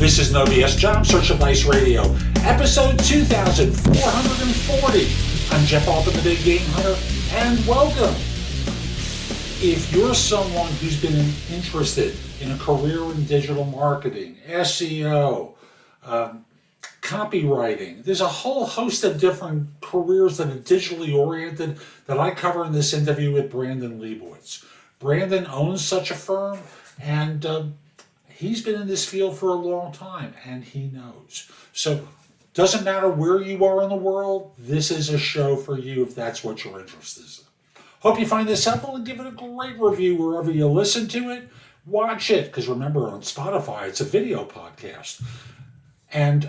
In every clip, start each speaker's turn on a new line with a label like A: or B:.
A: This is No BS Job Search Advice Radio, episode 2440. I'm Jeff Altman, the Big Game Hunter, and welcome. If you're someone who's been interested in a career in digital marketing, SEO, copywriting, there's a whole host of different careers that are digitally oriented that I cover in this interview with Brandon Leibowitz. Brandon owns such a firm, and he's been in this field for a long time, and he knows. So doesn't matter where you are in the world, this is a show for you if that's what your interest is. Hope you find this helpful and give it a great review wherever you listen to it. Watch it, because remember, on Spotify, it's a video podcast. And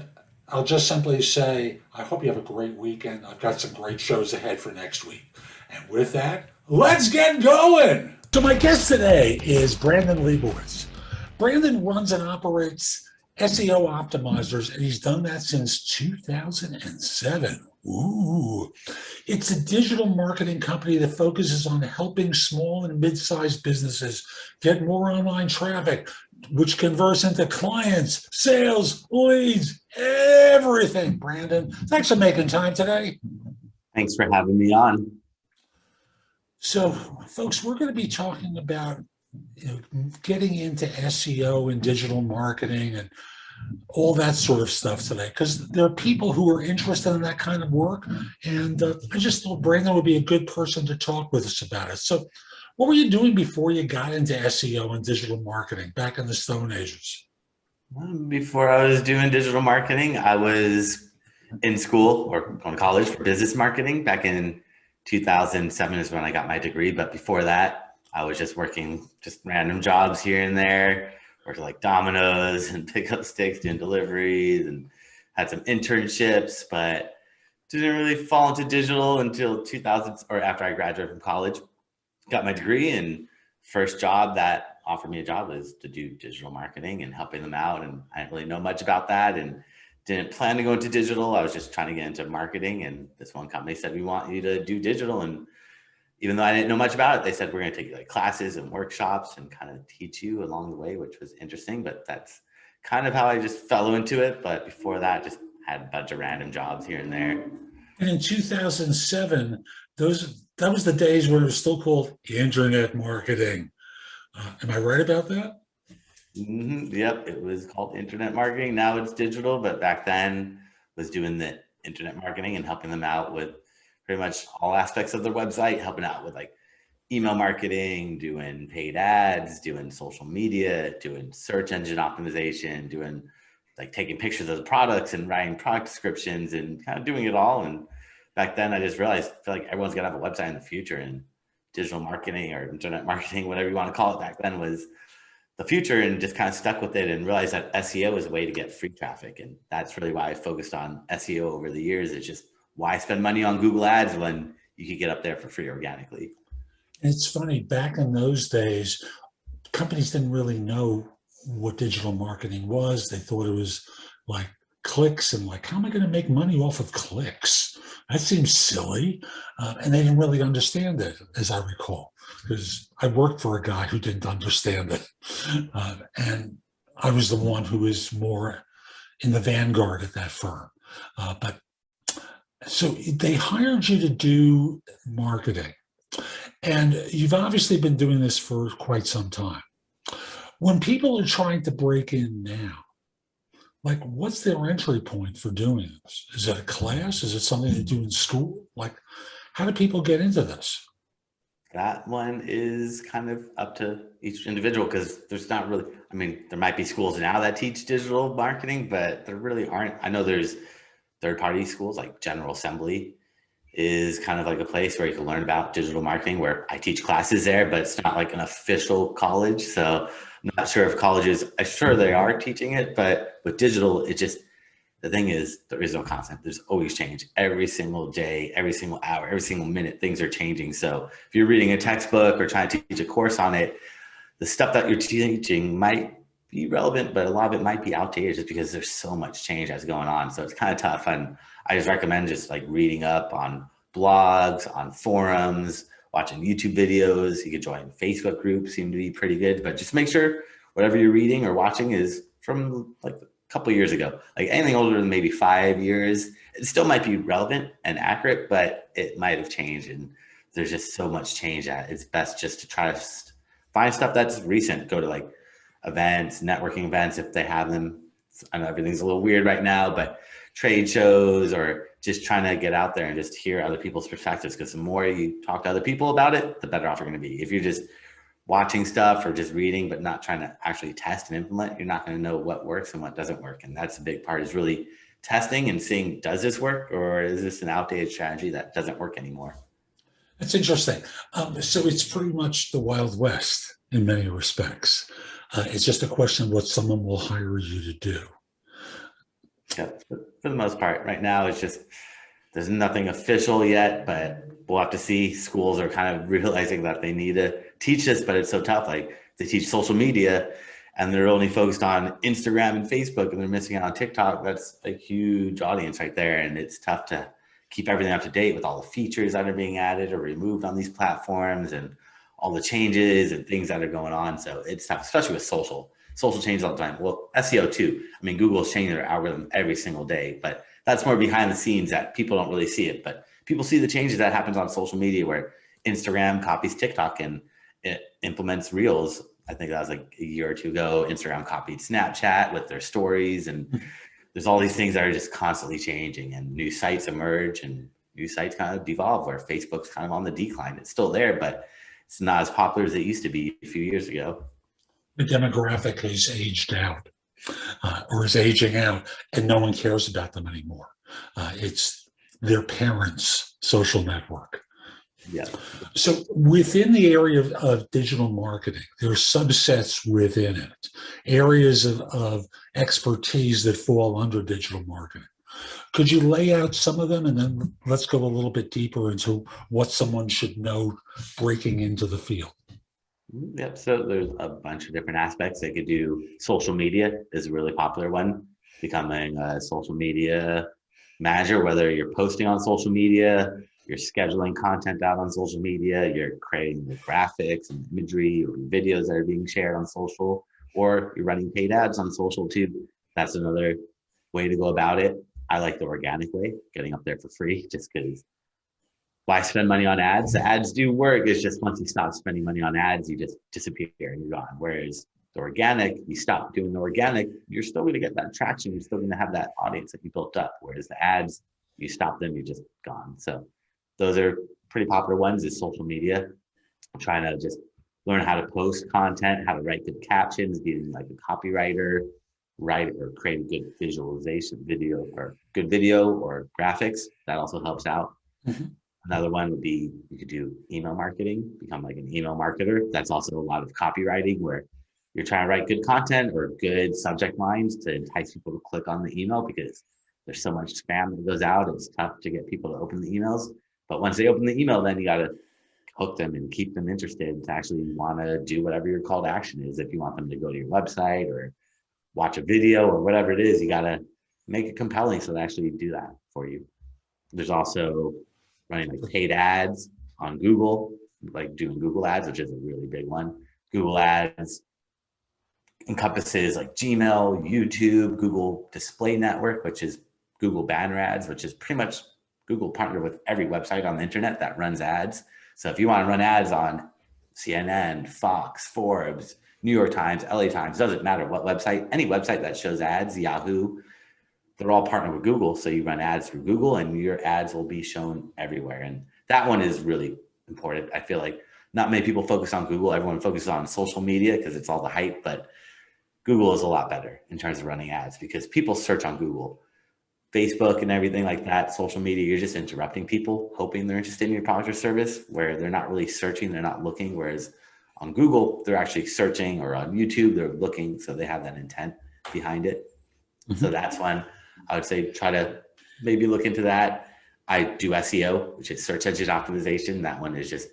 A: I'll just simply say, I hope you have a great weekend. I've got some great shows ahead for next week. And with that, let's get going. So my guest today is Brandon Leibowitz. Brandon runs and operates SEO optimizers, and he's done that since 2007. Ooh. It's a digital marketing company that focuses on helping small and mid-sized businesses get more online traffic, which converts into clients, sales, leads, everything. Brandon, thanks for making time today.
B: Thanks for having me on.
A: So, folks, we're going to be talking about getting into SEO and digital marketing and all that sort of stuff today, because there are people who are interested in that kind of work, and I just thought Brandon would be a good person to talk with us about it. So what were you doing before you got into SEO and digital marketing back in the Stone Ages?
B: Before I was doing digital marketing, I was in school or going to college for business marketing. Back in 2007 is when I got my degree, but before that, I was just working just random jobs here and there, worked like Domino's and pick up sticks, doing deliveries, and had some internships, but didn't really fall into digital until 2000 or after I graduated from college. Got my degree, and first job that offered me a job was to do digital marketing and helping them out. And I didn't really know much about that and didn't plan to go into digital. I was just trying to get into marketing, and this one company said, we want you to do digital. And even though I didn't know much about it, they said, we're going to take like classes and workshops and kind of teach you along the way, which was interesting. But that's kind of how I just fell into it. But before that, just had a bunch of random jobs here and there.
A: And in 2007, that was the days when it was still called internet marketing. Am I right about that?
B: Mm-hmm. Yep, it was called internet marketing. Now it's digital, but back then was doing the internet marketing and helping them out with pretty much all aspects of their website, helping out with like email marketing, doing paid ads, doing social media, doing search engine optimization, doing like taking pictures of the products and writing product descriptions and kind of doing it all. And back then I just realized, I feel like everyone's gonna have a website in the future, and digital marketing or internet marketing, whatever you want to call it, back then was the future, and just kind of stuck with it and realized that SEO is a way to get free traffic. And that's really why I focused on SEO over the years. It's just, why spend money on Google ads when you could get up there for free organically?
A: It's funny, back in those days, companies didn't really know what digital marketing was. They thought it was like clicks, and like, how am I going to make money off of clicks? That seems silly. And they didn't really understand it, as I recall, because I worked for a guy who didn't understand it. And I was the one who was more in the vanguard at that firm. But so they hired you to do marketing, and you've obviously been doing this for quite some time. When people are trying to break in now, like, what's their entry point for doing this? Is it a class? Is it something they do in school? Like, how do people get into this?
B: That one is kind of up to each individual, because there's not really, I mean, there might be schools now that teach digital marketing, but there really aren't. I know there's third-party schools like General Assembly is kind of like a place where you can learn about digital marketing, where I teach classes there, but it's not like an official college. So I'm not sure if colleges, I'm sure they are teaching it, but with digital, it just, the thing is, there is no constant. There's always change. Every single day, every single hour, every single minute, things are changing. So if you're reading a textbook or trying to teach a course on it, the stuff that you're teaching might be relevant, but a lot of it might be outdated just because there's so much change that's going on. So it's kind of tough. And I just recommend just like reading up on blogs, on forums, watching YouTube videos. You could join Facebook groups, seem to be pretty good, but just make sure whatever you're reading or watching is from like couple years ago. Like anything older than maybe 5 years, it still might be relevant and accurate, but it might have changed. And there's just so much change that it's best just to try to find stuff that's recent. Go to like events, networking events if they have them. I know everything's a little weird right now, but trade shows or just trying to get out there and just hear other people's perspectives. Because the more you talk to other people about it, the better off you're going to be. If you're just watching stuff or just reading, but not trying to actually test and implement, you're not going to know what works and what doesn't work. And that's a big part, is really testing and seeing, does this work, or is this an outdated strategy that doesn't work anymore?
A: That's interesting. So it's pretty much the Wild West in many respects. It's just a question of what someone will hire you to do.
B: Yeah, for the most part, right now it's just, there's nothing official yet, but we'll have to see. Schools are kind of realizing that they need to teach this, but it's so tough. Like they teach social media and they're only focused on Instagram and Facebook, and they're missing out on TikTok. That's a huge audience right there. And it's tough to keep everything up to date with all the features that are being added or removed on these platforms and all the changes and things that are going on. So it's tough, especially with social changes all the time. Well, SEO too. I mean, Google's changing their algorithm every single day, but that's more behind the scenes that people don't really see it. But people see the changes that happens on social media, where Instagram copies TikTok and it implements Reels. I think that was like a year or two ago. Instagram copied Snapchat with their stories, and there's all these things that are just constantly changing, and new sites emerge and new sites kind of devolve, where Facebook's kind of on the decline. It's still there, but it's not as popular as it used to be a few years ago.
A: The demographic is aged out, or is aging out, and no one cares about them anymore. It's their parents' social network.
B: Yeah.
A: So within the area of digital marketing, there are subsets within it, areas of expertise that fall under digital marketing. Could you lay out some of them, and then let's go a little bit deeper into what someone should know breaking into the field?
B: Yep. So there's a bunch of different aspects. They could do social media is a really popular one, becoming a social media manager, whether you're posting on social media, you're scheduling content out on social media, you're creating the graphics and imagery or videos that are being shared on social, or you're running paid ads on social too. That's another way to go about it. I like the organic way, getting up there for free, just because why spend money on ads? The ads do work. It's just once you stop spending money on ads, you just disappear and you're gone. Whereas the organic, you stop doing the organic, you're still going to get that traction. You're still going to have that audience that you built up. Whereas the ads, you stop them, you're just gone. So those are pretty popular ones, is social media. I'm trying to just learn how to post content, how to write good captions, being like a copywriter, write or create a good visualization video, or good video or graphics. That also helps out. Mm-hmm. Another one would be, you could do email marketing, become like an email marketer. That's also a lot of copywriting, where you're trying to write good content or good subject lines to entice people to click on the email, because there's so much spam that goes out. It's tough to get people to open the emails. But once they open the email, then you got to hook them and keep them interested to actually want to do whatever your call to action is. If you want them to go to your website or watch a video or whatever it is, you got to make it compelling so they actually do that for you. There's also running like paid ads on Google, like doing Google ads, which is a really big one. Google ads encompasses like Gmail, YouTube, Google Display Network, which is Google banner ads, which is pretty much Google partnered with every website on the internet that runs ads. So if you want to run ads on CNN, Fox, Forbes, New York Times, LA Times, doesn't matter what website, any website that shows ads, Yahoo, they're all partnered with Google. So you run ads through Google and your ads will be shown everywhere. And that one is really important. I feel like not many people focus on Google. Everyone focuses on social media because it's all the hype, but Google is a lot better in terms of running ads, because people search on Google. Facebook and everything like that, social media, you're just interrupting people, hoping they're interested in your product or service, where they're not really searching, they're not looking. Whereas on Google, they're actually searching, or on YouTube, they're looking. So they have that intent behind it. Mm-hmm. So that's one I would say, try to maybe look into that. I do SEO, which is search engine optimization. That one is just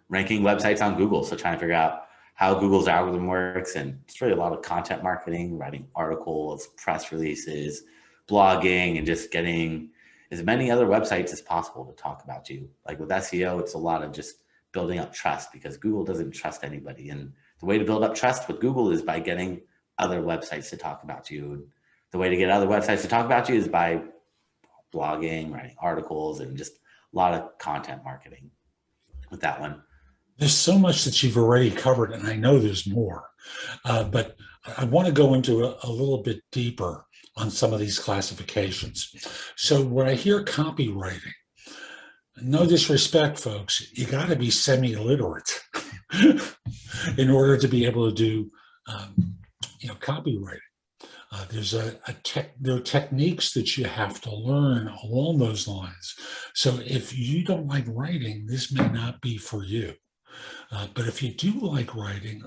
B: ranking websites on Google. So trying to figure out how Google's algorithm works. And it's really a lot of content marketing, writing articles, press releases, blogging, and just getting as many other websites as possible to talk about you. Like with SEO, it's a lot of just building up trust, because Google doesn't trust anybody. And the way to build up trust with Google is by getting other websites to talk about you. the way to get other websites to talk about you is by blogging, writing articles, and just a lot of content marketing with that one.
A: There's so much that you've already covered, and I know there's more, but I want to go into a little bit deeper on some of these classifications. So when I hear copywriting, no disrespect, folks, you got to be semi-literate in order to be able to do, copywriting. There are techniques that you have to learn along those lines. So if you don't like writing, this may not be for you. But if you do like writing,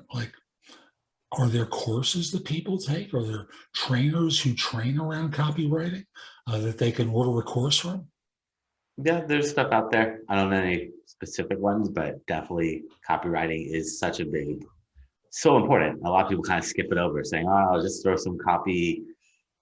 A: are there courses that people take? Are there trainers who train around copywriting that they can order a course from?
B: Yeah, there's stuff out there. I don't know any specific ones, but definitely copywriting is so important. A lot of people kind of skip it over, saying, "Oh, I'll just throw some copy."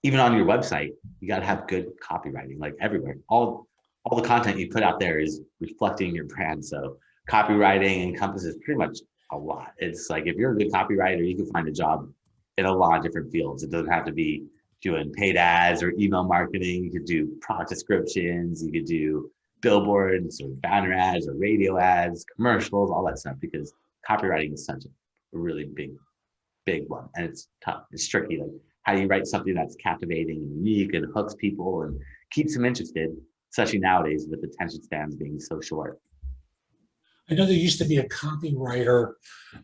B: Even on your website, you got to have good copywriting, like everywhere. All the content you put out there is reflecting your brand. So copywriting encompasses pretty much a lot. It's like if you're a good copywriter, you can find a job in a lot of different fields. It doesn't have to be doing paid ads or email marketing. You could do product descriptions. You could do billboards or banner ads or radio ads, commercials, all that stuff, because copywriting is such a really big one. And it's tough. It's tricky. Like, how do you write something that's captivating and unique and hooks people and keeps them interested, especially nowadays with attention spans being so short?
A: I know there used to be a copywriter,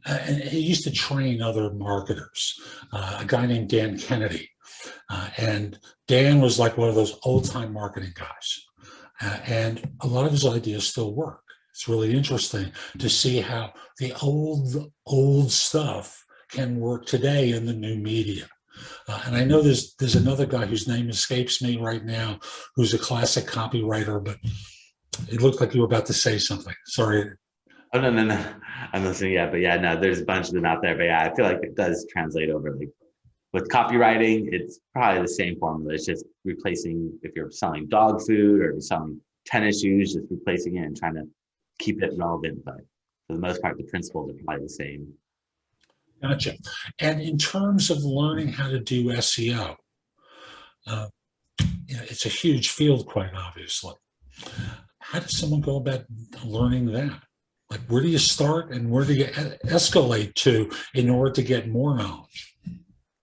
A: and he used to train other marketers, a guy named Dan Kennedy. And Dan was like one of those old-time marketing guys. And a lot of his ideas still work. It's really interesting to see how the old stuff can work today in the new media. And I know there's another guy whose name escapes me right now, who's a classic copywriter, but it looked like you were about to say something. Sorry.
B: Oh, no. I'm listening. Yeah, but yeah, no, there's a bunch of them out there. But yeah, I feel like it does translate over. Like with copywriting, it's probably the same formula. It's just replacing, if you're selling dog food or selling tennis shoes, just replacing it and trying to keep it relevant. But for the most part, the principles are probably the same.
A: Gotcha. And in terms of learning how to do SEO, it's a huge field, quite obviously. How does someone go about learning that? Like, where do you start and where do you escalate to in order to get more knowledge?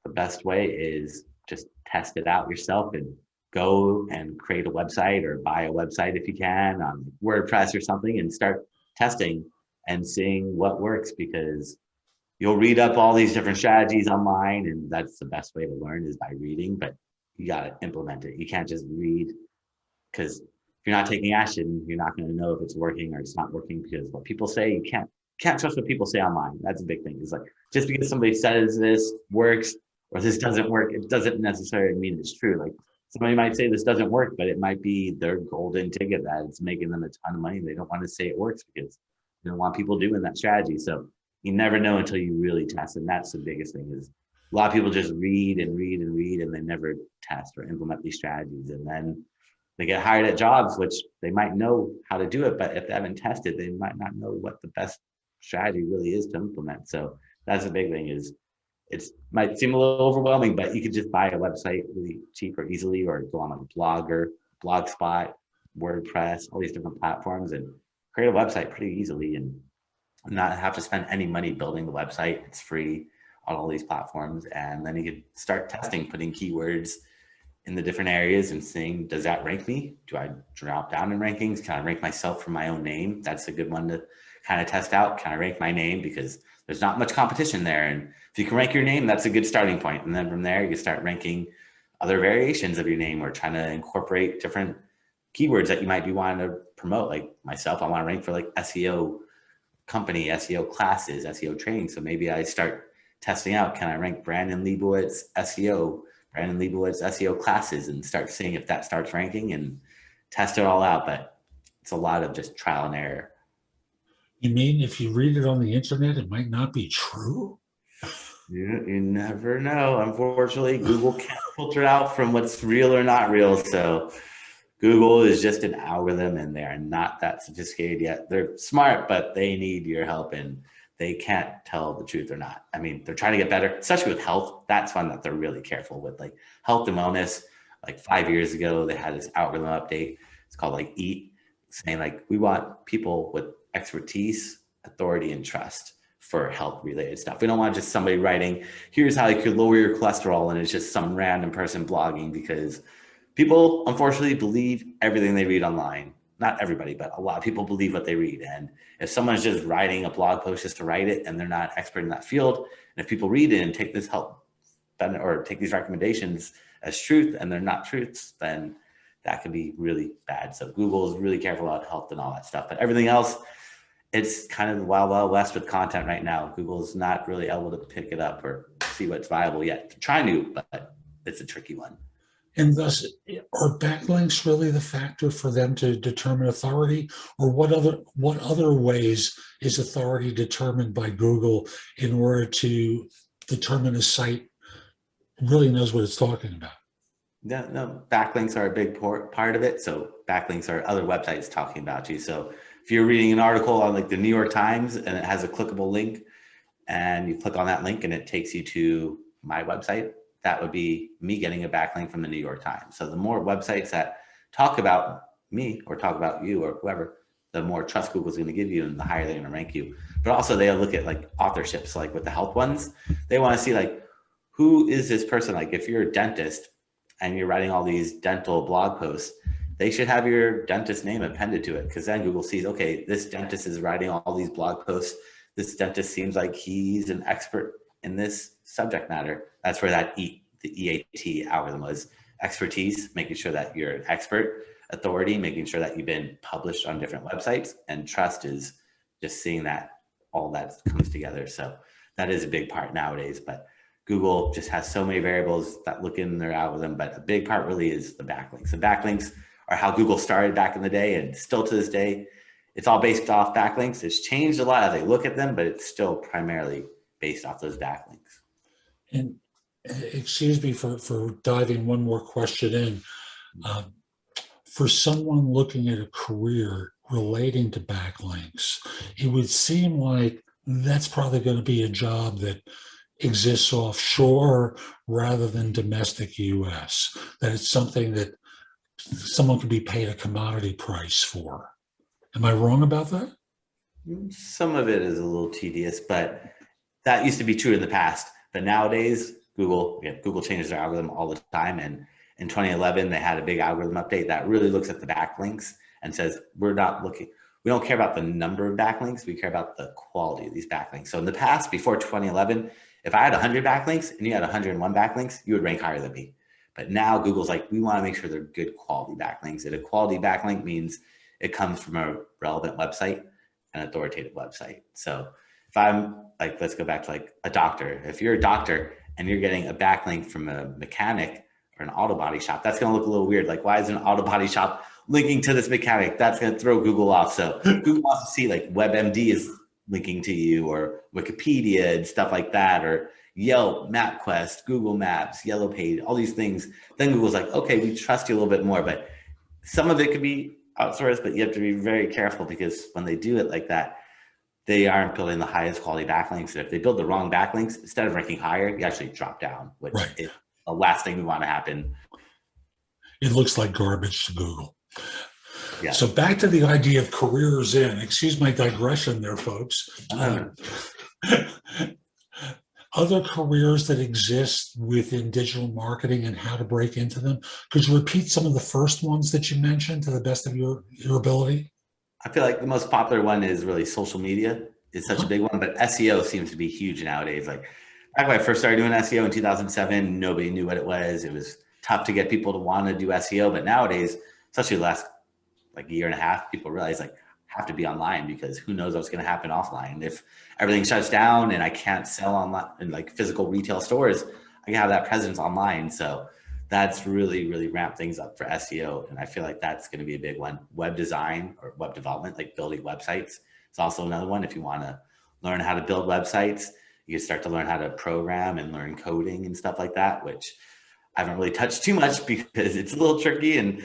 B: The best way is just test it out yourself and go and create a website or buy a website if you can on WordPress or something and start testing and seeing what works, because you'll read up all these different strategies online, and that's the best way to learn is by reading, but you got to implement it. You can't just read, because if you're not taking action, you're not going to know if it's working or it's not working, because what people say, you can't trust what people say online. That's a big thing. It's like, just because somebody says this works or this doesn't work, it doesn't necessarily mean it's true. Like, somebody might say this doesn't work, but it might be their golden ticket that it's making them a ton of money. They don't want to say it works because they don't want people doing that strategy. So you never know until you really test. And that's the biggest thing, is a lot of people just read and they never test or implement these strategies. And then they get hired at jobs, which they might know how to do it, but if they haven't tested, they might not know what the best strategy really is to implement. So that's the big thing, is it might seem a little overwhelming, but you could just buy a website really cheap or easily, or go on a Blogger, Blogspot, WordPress, all these different platforms, and create a website pretty easily and not have to spend any money building the website. It's free on all these platforms. And then you could start testing, putting keywords in the different areas and seeing, does that rank me? Do I drop down in rankings? Can I rank myself for my own name? That's a good one to kind of test out. Can I rank my name? Because there's not much competition there. And if you can rank your name, that's a good starting point. And then from there, you can start ranking other variations of your name, or trying to incorporate different keywords that you might be wanting to promote. Like myself, I want to rank for like SEO company, SEO classes, SEO training. So maybe I start testing out, can I rank Brandon Leibowitz SEO classes, and start seeing if that starts ranking, and test it all out. But it's a lot of just trial and error.
A: You mean if you read it on the internet, it might not be true?
B: You never know. Unfortunately, Google can't filter out from what's real or not real. So Google is just an algorithm, and they are not that sophisticated yet. They're smart, but they need your help, and they can't tell the truth or not. I mean, they're trying to get better, especially with health. That's one that they're really careful with, like health and wellness. Like 5 years ago, they had this algorithm update. It's called like EAT, saying like, we want people with expertise, authority, and trust for health related stuff. We don't want just somebody writing, here's how you could lower your cholesterol. And it's just some random person blogging, because people unfortunately believe everything they read online. Not everybody, but a lot of people believe what they read. And if someone's just writing a blog post just to write it and they're not expert in that field, and if people read it and take this help or take these recommendations as truth and they're not truths, then that could be really bad. So Google is really careful about health and all that stuff. But everything else, it's kind of the wild, wild west with content right now. Google's not really able to pick it up or see what's viable yet. They're trying to, but it's a tricky one.
A: And thus, are backlinks really the factor for them to determine authority, or what other ways is authority determined by Google in order to determine a site really knows what it's talking about?
B: No, backlinks are a big part of it. So backlinks are other websites talking about you. So if you're reading an article on like the New York Times and it has a clickable link, and you click on that link and it takes you to my website, that would be me getting a backlink from the New York Times. So the more websites that talk about me or talk about you or whoever, the more trust Google's going to give you and the higher they're going to rank you. But also they'll look at like authorships, so like with the health ones, they want to see like, who is this person? Like if you're a dentist and you're writing all these dental blog posts, they should have your dentist name appended to it, because then Google sees, okay, this dentist is writing all these blog posts. This dentist seems like he's an expert in this subject matter. That's where that the EAT algorithm was. Expertise, making sure that you're an expert. Authority, making sure that you've been published on different websites. And trust is just seeing that all that comes together. So that is a big part nowadays. But Google just has so many variables that look in their algorithm. But a big part really is the backlinks. The backlinks are how Google started back in the day, and still to this day, it's all based off backlinks. It's changed a lot as they look at them, but it's still primarily based off those backlinks.
A: And excuse me for diving one more question in. For someone looking at a career relating to backlinks, it would seem like that's probably going to be a job that exists offshore rather than domestic US, that it's something that someone could be paid a commodity price for. Am I wrong about that?
B: Some of it is a little tedious, but that used to be true in the past. But nowadays, Google changes their algorithm all the time. And in 2011, they had a big algorithm update that really looks at the backlinks and says, we don't care about the number of backlinks, we care about the quality of these backlinks. So in the past, before 2011, if I had 100 backlinks and you had 101 backlinks, you would rank higher than me. But now Google's like, we want to make sure they're good quality backlinks. And a quality backlink means it comes from a relevant website, an authoritative website. So if I'm like, let's go back to like a doctor. If you're a doctor and you're getting a backlink from a mechanic or an auto body shop, that's going to look a little weird. Like, why is an auto body shop linking to this mechanic? That's going to throw Google off. So Google wants to see like WebMD is linking to you, or Wikipedia and stuff like that, or Yelp, MapQuest, Google Maps, Yellow Page, all these things. Then Google's like, okay, we trust you a little bit more. But some of it could be outsourced, but you have to be very careful, because when they do it like that, they aren't building the highest quality backlinks. And if they build the wrong backlinks, instead of ranking higher, you actually drop down, which is the last thing we want to happen.
A: It looks like garbage to Google.
B: Yeah.
A: So back to the idea of careers in. Excuse my digression there, folks. Other careers that exist within digital marketing and how to break into them. Could you repeat some of the first ones that you mentioned to the best of your ability?
B: I feel like the most popular one is really social media. It's such a big one, but SEO seems to be huge nowadays. Like back when I first started doing SEO in 2007, nobody knew what it was. It was tough to get people to want to do SEO, but nowadays, especially the last like a year and a half, people realize like have to be online, because who knows what's going to happen offline. If everything shuts down and I can't sell online in like physical retail stores, I can have that presence online. So that's really, really ramped things up for SEO. And I feel like that's going to be a big one. Web design or web development, like building websites. It's also another one. If you want to learn how to build websites, you can start to learn how to program and learn coding and stuff like that, which I haven't really touched too much because it's a little tricky. And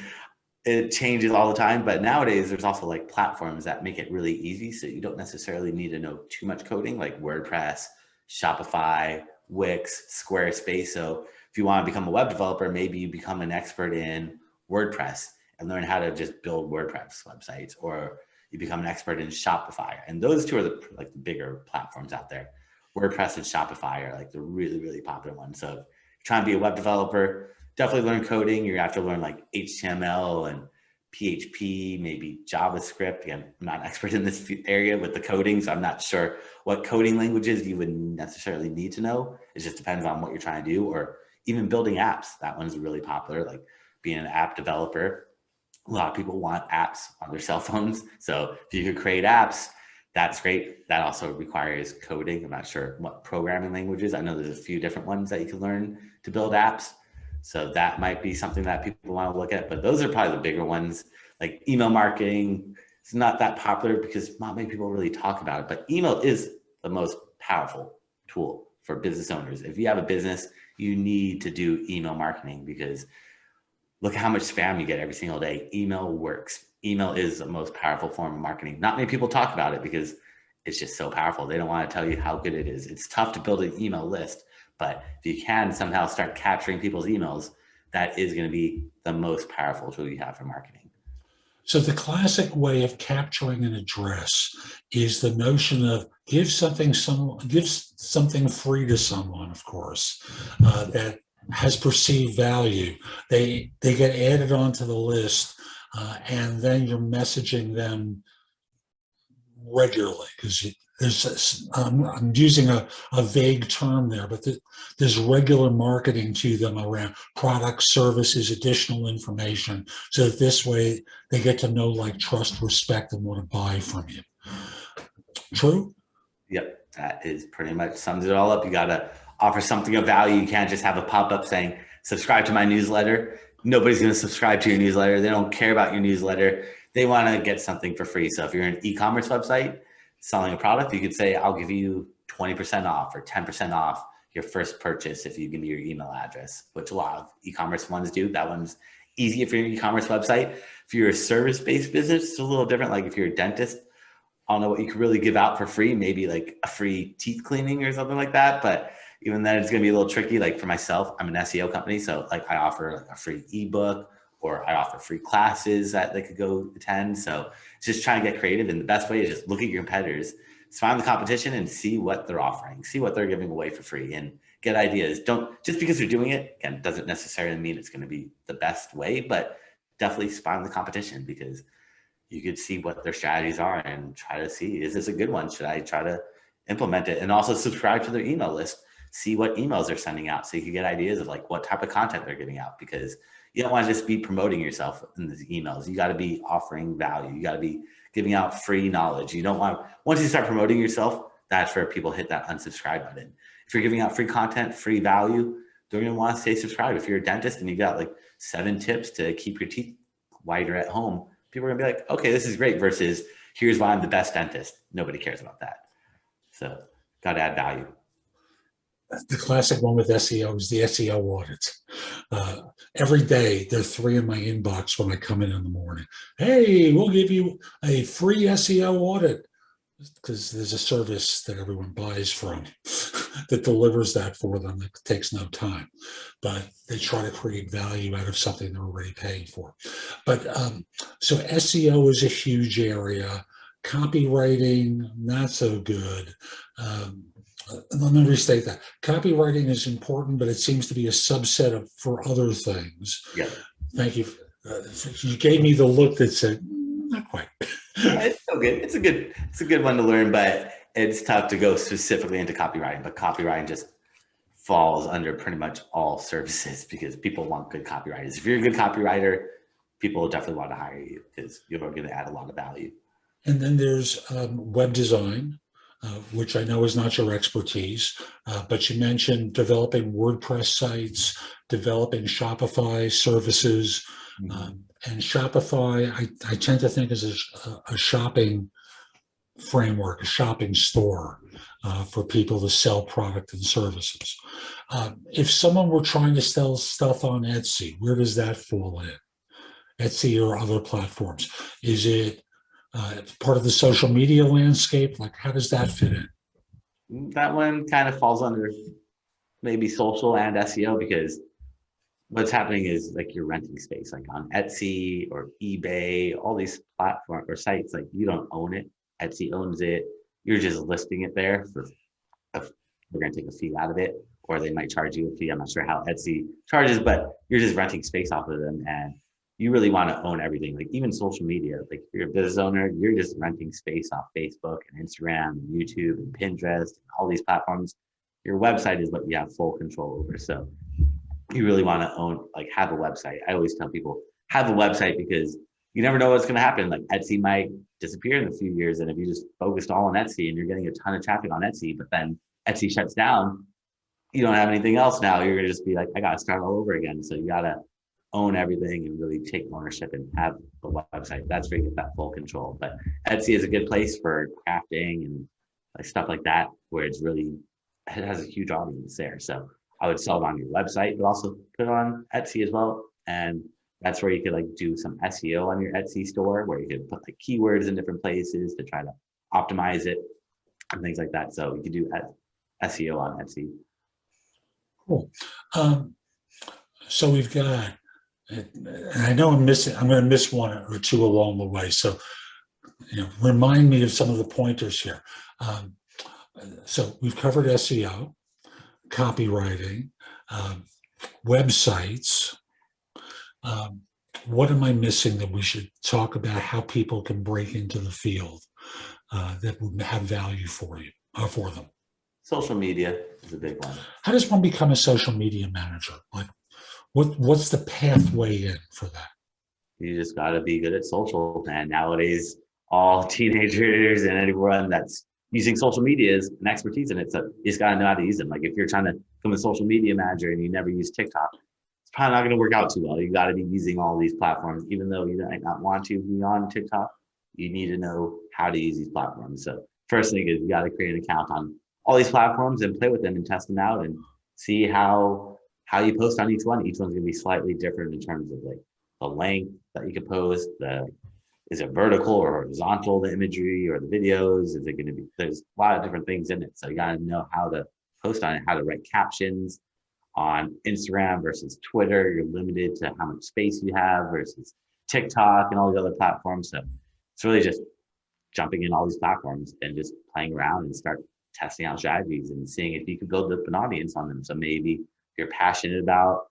B: it changes all the time, but nowadays there's also like platforms that make it really easy. So you don't necessarily need to know too much coding, like WordPress, Shopify, Wix, Squarespace. So if you want to become a web developer, maybe you become an expert in WordPress and learn how to just build WordPress websites, or you become an expert in Shopify. And those two are the like the bigger platforms out there. WordPress and Shopify are like the really, really popular ones. So if you're trying to be a web developer, definitely learn coding. You have to learn like HTML and PHP, maybe JavaScript. Again, I'm not an expert in this area with the coding, so I'm not sure what coding languages you would necessarily need to know. It just depends on what you're trying to do, or even building apps. That one's really popular, like being an app developer. A lot of people want apps on their cell phones. So if you could create apps, that's great. That also requires coding. I'm not sure what programming languages. I know there's a few different ones that you can learn to build apps. So that might be something that people want to look at, but those are probably the bigger ones. Like email marketing, it's not that popular because not many people really talk about it, but email is the most powerful tool for business owners. If you have a business, you need to do email marketing, because look at how much spam you get every single day. Email works. Email is the most powerful form of marketing. Not many people talk about it because it's just so powerful. They don't want to tell you how good it is. It's tough to build an email list, but if you can somehow start capturing people's emails, that is going to be the most powerful tool you have for marketing.
A: So the classic way of capturing an address is the notion of give something free to someone, of course, that has perceived value. They get added onto the list, and then you're messaging them regularly, because there's I'm using a vague term there, but there's regular marketing to them around products, services, additional information, so that this way they get to know, like, trust, respect, and want to buy from you. True?
B: Yep, that is pretty much sums it all up. You got to offer something of value. You can't just have a pop-up saying, subscribe to my newsletter. Nobody's going to subscribe to your newsletter. They don't care about your newsletter. They want to get something for free. So if you're an e-commerce website selling a product, you could say, I'll give you 20% off or 10% off your first purchase if you give me your email address, which a lot of e-commerce ones do. That one's easy if you're an e-commerce website. If you're a service-based business, it's a little different. Like if you're a dentist, I don't know what you could really give out for free, maybe like a free teeth cleaning or something like that. But even then, it's going to be a little tricky. Like for myself, I'm an SEO company. So like I offer like a free ebook, or I offer free classes that they could go attend. So it's just trying to get creative. And the best way is just look at your competitors, find the competition and see what they're offering, see what they're giving away for free, and get ideas. Don't, just because they're doing it, again, doesn't necessarily mean it's going to be the best way, but definitely find the competition, because you could see what their strategies are and try to see, is this a good one? Should I try to implement it? And also subscribe to their email list, see what emails they're sending out, so you can get ideas of like what type of content they're giving out, because you don't want to just be promoting yourself in these emails. You got to be offering value. You got to be giving out free knowledge. You don't want, once you start promoting yourself, that's where people hit that unsubscribe button. If you're giving out free content, free value, they're going to want to stay subscribed. If you're a dentist and you got like 7 tips to keep your teeth whiter at home, people are going to be like, okay, this is great, versus here's why I'm the best dentist. Nobody cares about that. So got to add value.
A: The classic one with SEO is the SEO audits. Every day, there are 3 in my inbox when I come in the morning. Hey, we'll give you a free SEO audit, because there's a service that everyone buys from that delivers that for them. It takes no time, but they try to create value out of something they're already paying for. But so SEO is a huge area. Copywriting, not so good. Let me restate that. Copywriting is important, but it seems to be a subset for other things.
B: Yeah.
A: Thank you. You gave me the look that said, not quite.
B: It's so good. It's a good one to learn, but it's tough to go specifically into copywriting. But copywriting just falls under pretty much all services, because people want good copywriters. If you're a good copywriter, people will definitely want to hire you, because you're going to add a lot of value.
A: And then there's web design, which I know is not your expertise, but you mentioned developing WordPress sites, developing Shopify services. And Shopify, I tend to think is a shopping framework, a shopping store for people to sell product and services. If someone were trying to sell stuff on Etsy, where does that fall in? Etsy or other platforms? Is it part of the social media landscape? Like, how does that fit in?
B: That one kind of falls under maybe social and SEO, because what's happening is like you're renting space, like on Etsy or eBay, all these platforms or sites, like you don't own it. Etsy owns it. You're just listing it there for they're going to take a fee out of it, or they might charge you a fee. I'm not sure how Etsy charges, but you're just renting space off of them, and you really want to own everything. Like even social media, like if you're a business owner, you're just renting space off Facebook and Instagram and YouTube and Pinterest and all these platforms. Your website is what you have full control over. So you really want to own, like have a website. I always tell people have a website, because you never know what's going to happen. Like Etsy might disappear in a few years. And if you just focused all on Etsy and you're getting a ton of traffic on Etsy, but then Etsy shuts down, you don't have anything else now. You're going to just be like, I got to start all over again. So you got to own everything and really take ownership and have a website. That's where you get that full control. But Etsy is a good place for crafting and like stuff like that, where it's really, it has a huge audience there. So I would sell it on your website, but also put it on Etsy as well. And that's where you could like do some SEO on your Etsy store, where you could put like keywords in different places to try to optimize it and things like that. So you could do SEO on Etsy.
A: Cool. So we've got, and I know I'm going to miss one or two along the way. So, remind me of some of the pointers here. So we've covered SEO, copywriting, websites. What am I missing that we should talk about how people can break into the field that would have value for you, for them?
B: Social media is a big one.
A: How does one become a social media manager? Like, what's the pathway in for that?
B: You just got to be good at social. And nowadays, all teenagers and anyone that's using social media is an expertise in it. So you just got to know how to use them. Like if you're trying to become a social media manager and you never use TikTok, it's probably not going to work out too well. You got to be using all these platforms, even though you might not want to be on TikTok. You need to know how to use these platforms. So first thing is you got to create an account on all these platforms and play with them and test them out and see how you post on each one. Each one's going to be slightly different in terms of like the length that you can post, is it vertical or horizontal, the imagery or the videos? Is it going to be, there's a lot of different things in it. So you got to know how to post on it, how to write captions on Instagram versus Twitter. You're limited to how much space you have versus TikTok and all the other platforms. So it's really just jumping in all these platforms and just playing around and start testing out strategies and seeing if you can build up an audience on them. So maybe you're passionate about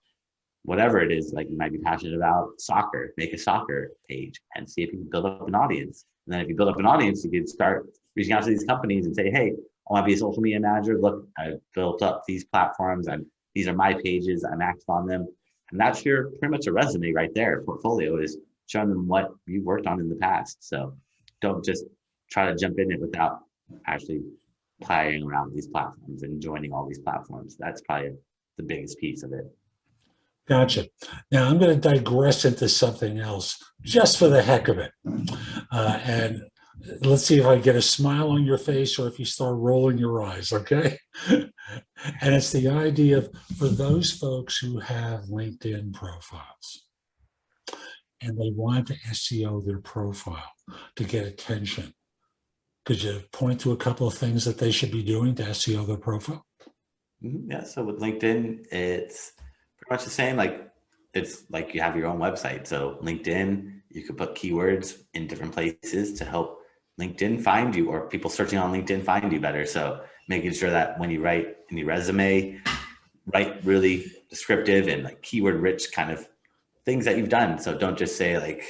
B: whatever it is, like you might be passionate about soccer, make a soccer page and see if you can build up an audience. And then if you build up an audience, you can start reaching out to these companies and say, hey, I want to be a social media manager. Look, I've built up these platforms and these are my pages. I'm active on them. And that's your pretty much a resume right there. Portfolio is showing them what you worked on in the past. So don't just try to jump in it without actually playing around with these platforms and joining all these platforms. That's probably the biggest piece of it.
A: Gotcha. Now I'm going to digress into something else just for the heck of it. And let's see if I get a smile on your face or if you start rolling your eyes, okay? And it's the idea of, for those folks who have LinkedIn profiles and they want to SEO their profile to get attention, could you point to a couple of things that they should be doing to SEO their profile?
B: Yeah, so with LinkedIn, it's pretty much the same. Like it's like you have your own website. So LinkedIn, you could put keywords in different places to help LinkedIn find you, or people searching on LinkedIn find you better. So making sure that when you write in your resume, write really descriptive and like keyword rich kind of things that you've done. So don't just say like,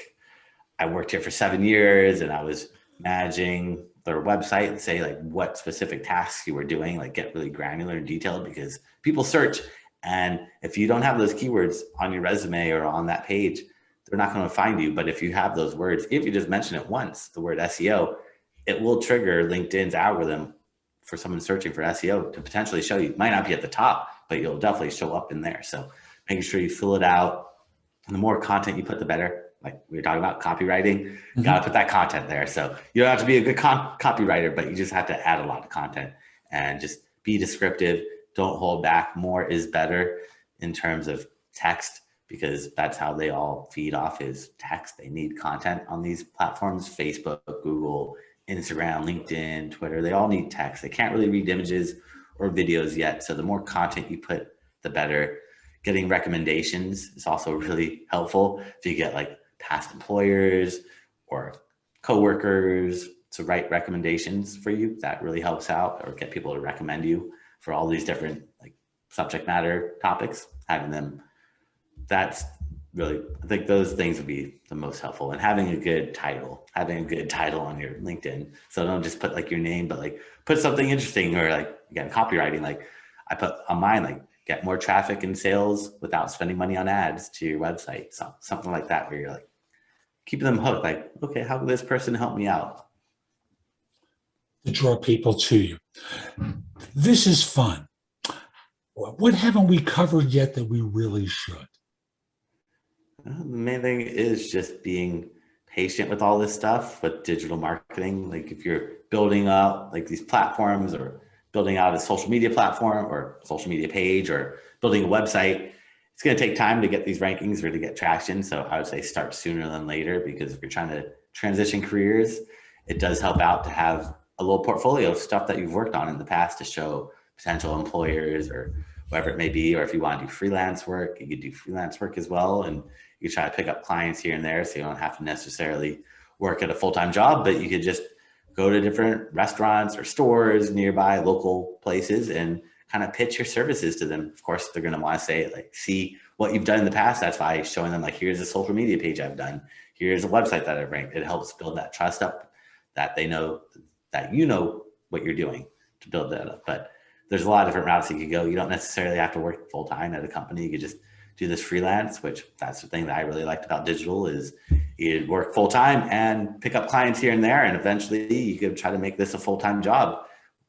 B: I worked here for 7 years and I was managing their website. Say like what specific tasks you were doing, like get really granular and detailed, because people search. And if you don't have those keywords on your resume or on that page, they're not going to find you. But if you have those words, if you just mention it once, the word SEO, it will trigger LinkedIn's algorithm for someone searching for SEO to potentially show you. It might not be at the top, but you'll definitely show up in there. So making sure you fill it out. And the more content you put, the better. Like we were talking about copywriting, you got to put that content there. So you don't have to be a good copywriter, but you just have to add a lot of content and just be descriptive. Don't hold back. More is better in terms of text. because that's how they all feed off is text. They need content on these platforms, Facebook, Google, Instagram, LinkedIn, Twitter. They all need text. They can't really read images or videos yet. So the more content you put, the better. Getting recommendations is also really helpful. If you get like past employers or coworkers to write recommendations for you, that really helps out, or get people to recommend you for all these different like subject matter topics, having them. That's really, I think those things would be the most helpful. And having a good title on your LinkedIn. So don't just put like your name, but like put something interesting, or like, again, copywriting. Like I put on mine, like get more traffic and sales without spending money on ads to your website. So something like that, where you're like keeping them hooked. Like, okay, how will this person help me out?
A: To draw people to you. This is fun. What haven't we covered yet that we really should?
B: The main thing is just being patient with all this stuff with digital marketing. Like if you're building up like these platforms, or building out a social media platform or social media page, or building a website, it's going to take time to get these rankings or to get traction. So I would say start sooner than later, because if you're trying to transition careers, it does help out to have a little portfolio of stuff that you've worked on in the past to show potential employers or whatever it may be. Or if you want to do freelance work, you could do freelance work as well. And you try to pick up clients here and there, so you don't have to necessarily work at a full-time job, but you could just go to different restaurants or stores nearby, local places, and kind of pitch your services to them. Of course, they're going to want to say, like, see what you've done in the past. That's why showing them, like, here's a social media page I've done. Here's a website that I've ranked. It helps build that trust up, that they know that you know what you're doing to build that up. But there's a lot of different routes you could go. You don't necessarily have to work full-time at a company. You could just do this freelance, which that's the thing that I really liked about digital, is you work full-time and pick up clients here and there. And eventually you could try to make this a full-time job,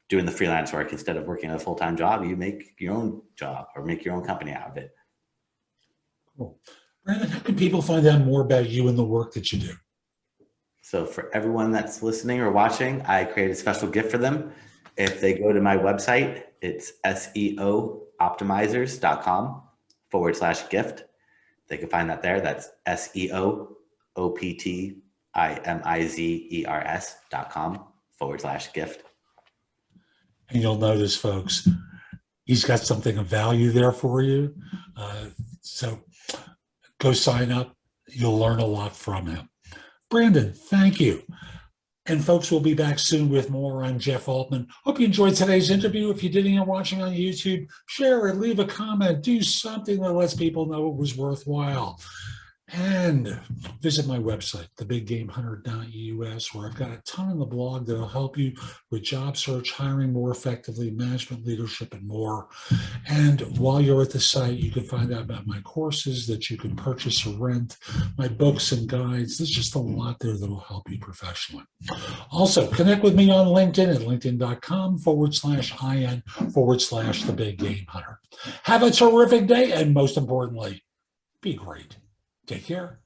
B: doing the freelance work. Instead of working a full-time job, you make your own job or make your own company out of it.
A: Cool. Brandon, how can people find out more about you and the work that you do?
B: So for everyone that's listening or watching, I created a special gift for them. If they go to my website, it's seooptimizers.com/gift. They can find that there. That's seooptimizers.com/gift.
A: And you'll notice, folks, he's got something of value there for you. So go sign up. You'll learn a lot from him. Brandon, thank you. And folks, we'll be back soon with more. I'm Jeff Altman. Hope you enjoyed today's interview. If you did and you're watching on YouTube, share it, leave a comment, do something that lets people know it was worthwhile. And visit my website, thebiggamehunter.us, where I've got a ton on the blog that'll help you with job search, hiring more effectively, management, leadership, and more. And while you're at the site, you can find out about my courses that you can purchase or rent, my books and guides. There's just a lot there that'll help you professionally. Also, connect with me on LinkedIn at linkedin.com/IN/thebiggamehunter. Have a terrific day, and most importantly, be great. Take care.